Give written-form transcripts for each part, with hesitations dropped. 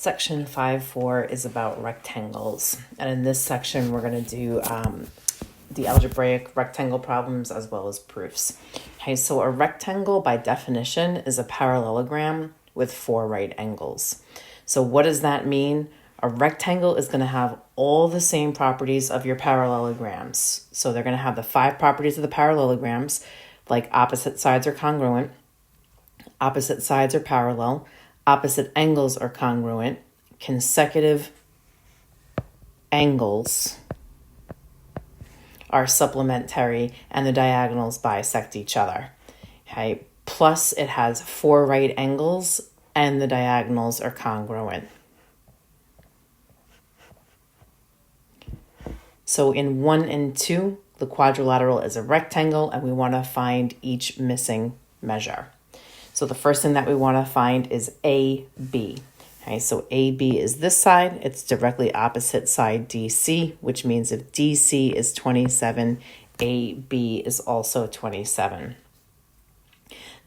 Section 5.4 is about rectangles. And in this section, we're going to do the algebraic rectangle problems as well as proofs. Okay, so a rectangle by definition is a parallelogram with 4 right angles. So what does that mean? A rectangle is going to have all the same properties of your parallelograms. So they're going to have the 5 properties of the parallelograms, like opposite sides are congruent, opposite sides are parallel, opposite angles are congruent, consecutive angles are supplementary, and the diagonals bisect each other. Okay, plus it has 4 right angles and the diagonals are congruent. So in 1 and 2, the quadrilateral is a rectangle and we want to find each missing measure. So the first thing that we want to find is AB. Okay, so AB is this side. It's directly opposite side DC, which means if DC is 27, AB is also 27.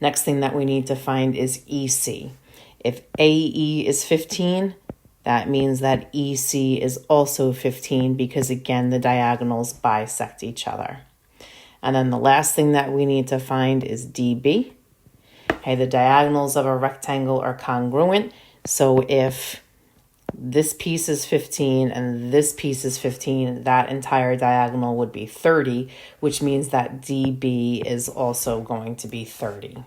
Next thing that we need to find is EC. If AE is 15, that means that EC is also 15 because, again, the diagonals bisect each other. And then the last thing that we need to find is DB. Okay, the diagonals of a rectangle are congruent. So if this piece is 15 and this piece is 15, that entire diagonal would be 30, which means that DB is also going to be 30.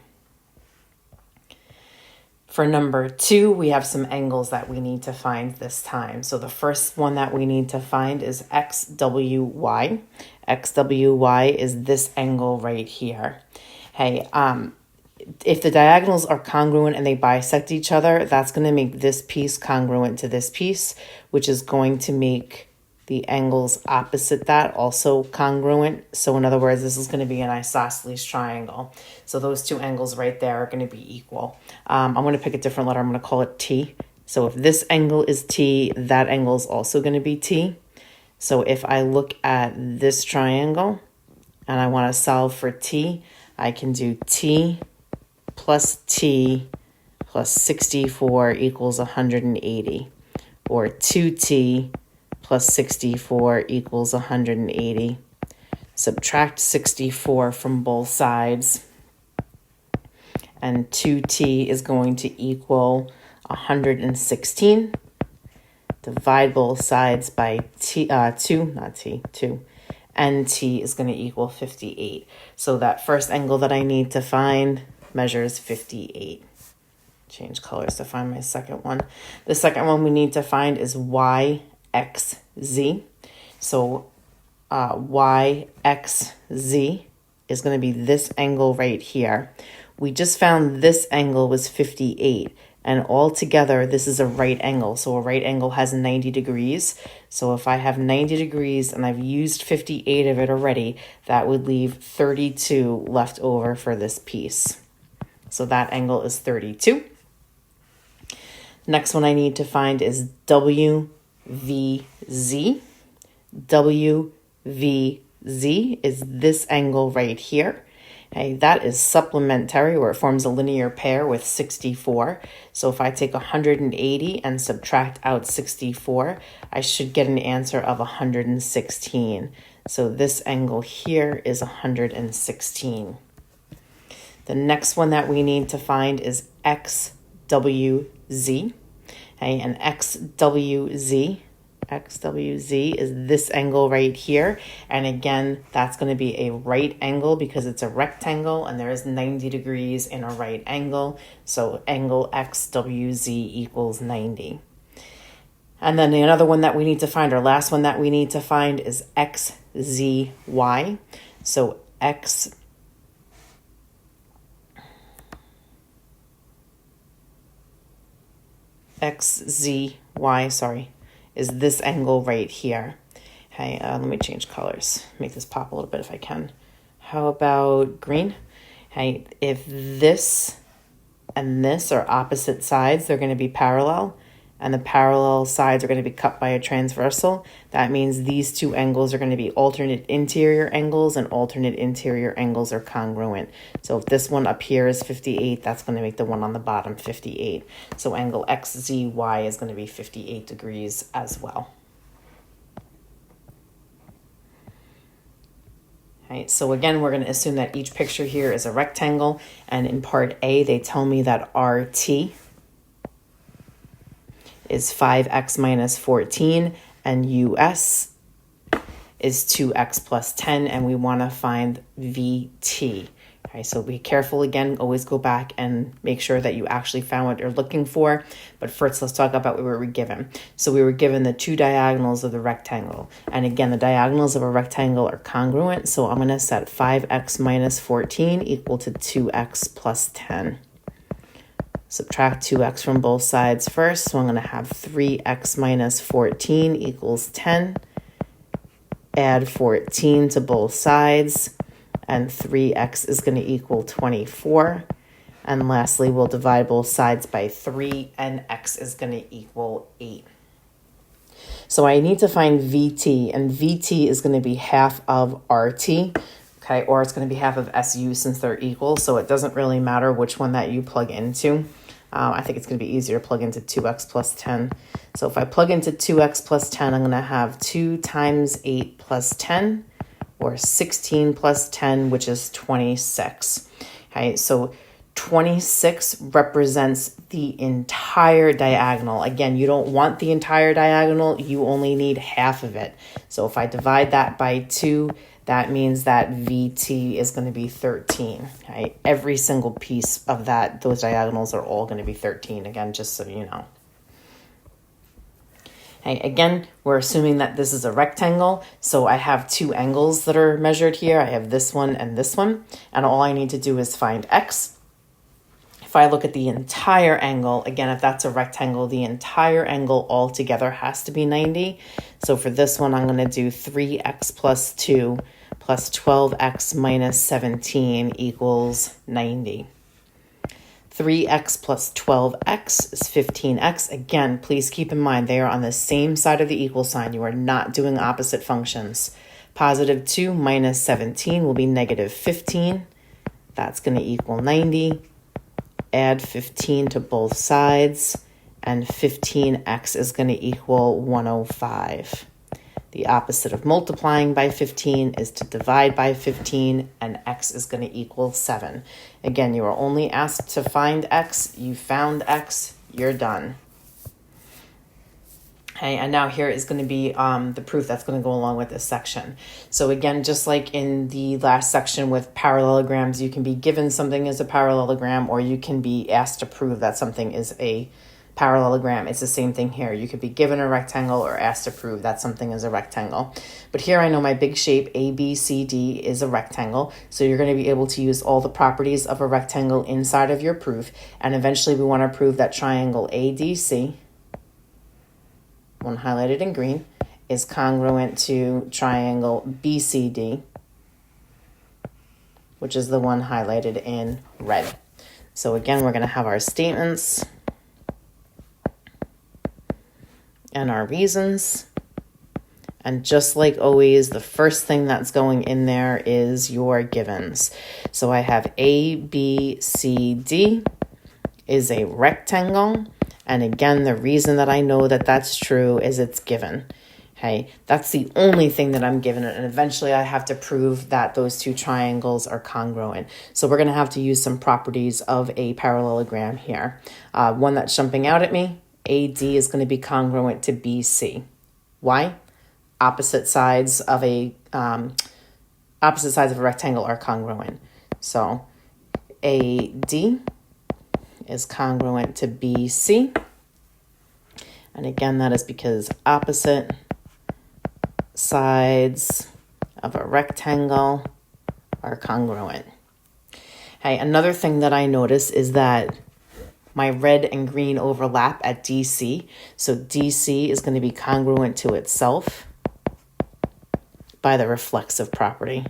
For number 2, we have some angles that we need to find this time. So the first one that we need to find is XWY. XWY is this angle right here. Hey, if the diagonals are congruent and they bisect each other, that's going to make this piece congruent to this piece, which is going to make the angles opposite that also congruent. So in other words, this is going to be an isosceles triangle. So those 2 angles right there are going to be equal. I'm going to pick a different letter. I'm going to call it T. So if this angle is T, that angle is also going to be T. So if I look at this triangle and I want to solve for T, I can do T plus T plus 64 equals 180, or 2T plus 64 equals 180. Subtract 64 from both sides, and 2T is going to equal 116. Divide both sides by 2, and T is going to equal 58. So that first angle that I need to find measures 58. Change colors to find my second one. The second one we need to find is YXZ. So YXZ is going to be this angle right here. We just found this angle was 58, and altogether this is a right angle. So a right angle has 90 degrees. So if I have 90 degrees and I've used 58 of it already, that would leave 32 left over for this piece. So that angle is 32. Next one I need to find is WVZ. WVZ is this angle right here. Okay, that is supplementary, where it forms a linear pair with 64. So if I take 180 and subtract out 64, I should get an answer of 116. So this angle here is 116. The next one that we need to find is XWZ. Okay, and XWZ is this angle right here. And again, that's going to be a right angle because it's a rectangle and there is 90 degrees in a right angle. So angle XWZ equals 90. And then another one that we need to find, our last one that we need to find, is XZY. So XZY, is this angle right here. Okay, let me change colors, make this pop a little bit if I can. How about green? Okay, if this and this are opposite sides, they're going to be parallel. and the parallel sides are going to be cut by a transversal. That means these two angles are going to be alternate interior angles, and alternate interior angles are congruent. So if this one up here is 58, that's going to make the one on the bottom 58. So angle XZY is going to be 58 degrees as well. Right, so again, we're going to assume that each picture here is a rectangle, and in part A, they tell me that RT is 5x minus 14, and US is 2x plus 10, and we want to find VT. Okay, so be careful again, always go back and make sure that you actually found what you're looking for. But first, let's talk about what we were given. So we were given the two diagonals of the rectangle. And again, the diagonals of a rectangle are congruent, so I'm going to set 5x minus 14 equal to 2x plus 10. Subtract 2x from both sides first, so I'm going to have 3x minus 14 equals 10. Add 14 to both sides, and 3x is going to equal 24. And lastly, we'll divide both sides by 3, and x is going to equal 8. So I need to find VT, and VT is going to be half of RT, okay, or it's going to be half of SU since they're equal, so it doesn't really matter which one that you plug into. I think it's going to be easier to plug into 2x plus 10. So if I plug into 2x plus 10, I'm going to have 2 times 8 plus 10, or 16 plus 10, which is 26. Okay, so 26 represents the entire diagonal. Again, you don't want the entire diagonal, you only need half of it. So if I divide that by 2, that means that VT is going to be 13. Okay? Every single piece of that, those diagonals are all going to be 13, again, just so you know. Okay, again, we're assuming that this is a rectangle, so I have two angles that are measured here. I have this one, and all I need to do is find x. If I look at the entire angle, again, if that's a rectangle, the entire angle altogether has to be 90. So for this one, I'm going to do 3x plus 2 plus 12x minus 17 equals 90. 3x plus 12x is 15x. Again, please keep in mind they are on the same side of the equal sign. You are not doing opposite functions. Positive 2 minus 17 will be negative 15. That's going to equal 90. Add 15 to both sides, and 15x is going to equal 105. The opposite of multiplying by 15 is to divide by 15, and x is going to equal 7. Again, you are only asked to find x. You found x. You're done. Okay, and now here is going to be the proof that's going to go along with this section. So again, just like in the last section with parallelograms, you can be given something as a parallelogram, or you can be asked to prove that something is a parallelogram. It's the same thing here. You could be given a rectangle or asked to prove that something is a rectangle. But here I know my big shape ABCD is a rectangle, so you're going to be able to use all the properties of a rectangle inside of your proof, and eventually we want to prove that triangle ADC, one highlighted in green, is congruent to triangle BCD, which is the one highlighted in red. So again, we're going to have our statements and our reasons. And just like always, the first thing that's going in there is your givens. So I have ABCD is a rectangle. And again, the reason that I know that that's true is it's given. Okay, that's the only thing that I'm given. And eventually I have to prove that those two triangles are congruent. So we're going to have to use some properties of a parallelogram here. One that's jumping out at me, AD is going to be congruent to BC. Why? Opposite sides of a rectangle are congruent. So AD is congruent to BC. And again, that is because opposite sides of a rectangle are congruent. Okay, another thing that I notice is that my red and green overlap at DC. So DC is going to be congruent to itself by the reflexive property.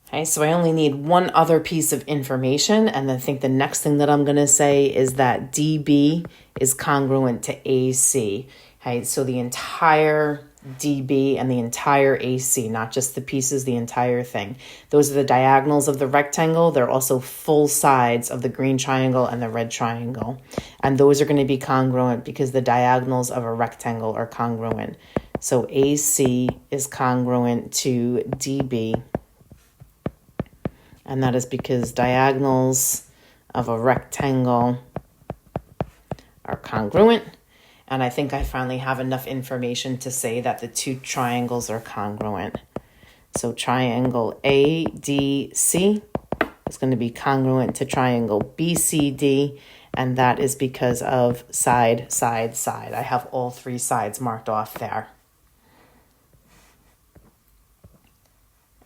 Okay, so I only need one other piece of information, and I think the next thing that I'm going to say is that DB is congruent to AC. Okay, so the entire DB and the entire AC, not just the pieces, the entire thing. Those are the diagonals of the rectangle. They're also full sides of the green triangle and the red triangle. And those are going to be congruent because the diagonals of a rectangle are congruent. So AC is congruent to DB. And that is because diagonals of a rectangle are congruent. And I think I finally have enough information to say that the two triangles are congruent. So triangle ADC is going to be congruent to triangle BCD, and that is because of side, side, side. I have all three sides marked off there.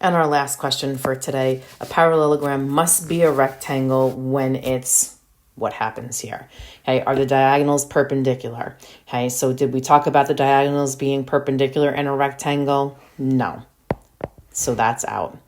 And our last question for today, a parallelogram must be a rectangle when it's, what happens here? Okay, are the diagonals perpendicular? Okay, so did we talk about the diagonals being perpendicular in a rectangle? No. So that's out.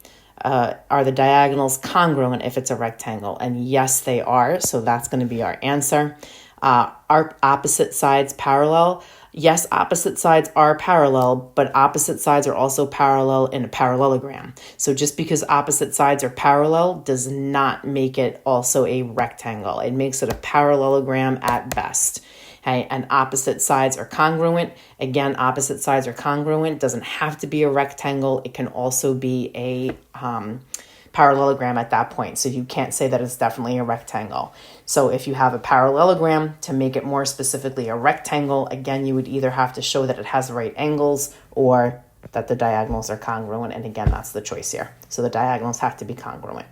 Are the diagonals congruent if it's a rectangle? And yes, they are. So that's going to be our answer. Are opposite sides parallel? Yes, opposite sides are parallel, but opposite sides are also parallel in a parallelogram. So just because opposite sides are parallel does not make it also a rectangle. It makes it a parallelogram at best. Okay, and opposite sides are congruent. Again, opposite sides are congruent. Doesn't have to be a rectangle. It can also be a parallelogram at that point. So you can't say that it's definitely a rectangle. So if you have a parallelogram, to make it more specifically a rectangle, again, you would either have to show that it has right angles or that the diagonals are congruent. And again, that's the choice here. So the diagonals have to be congruent.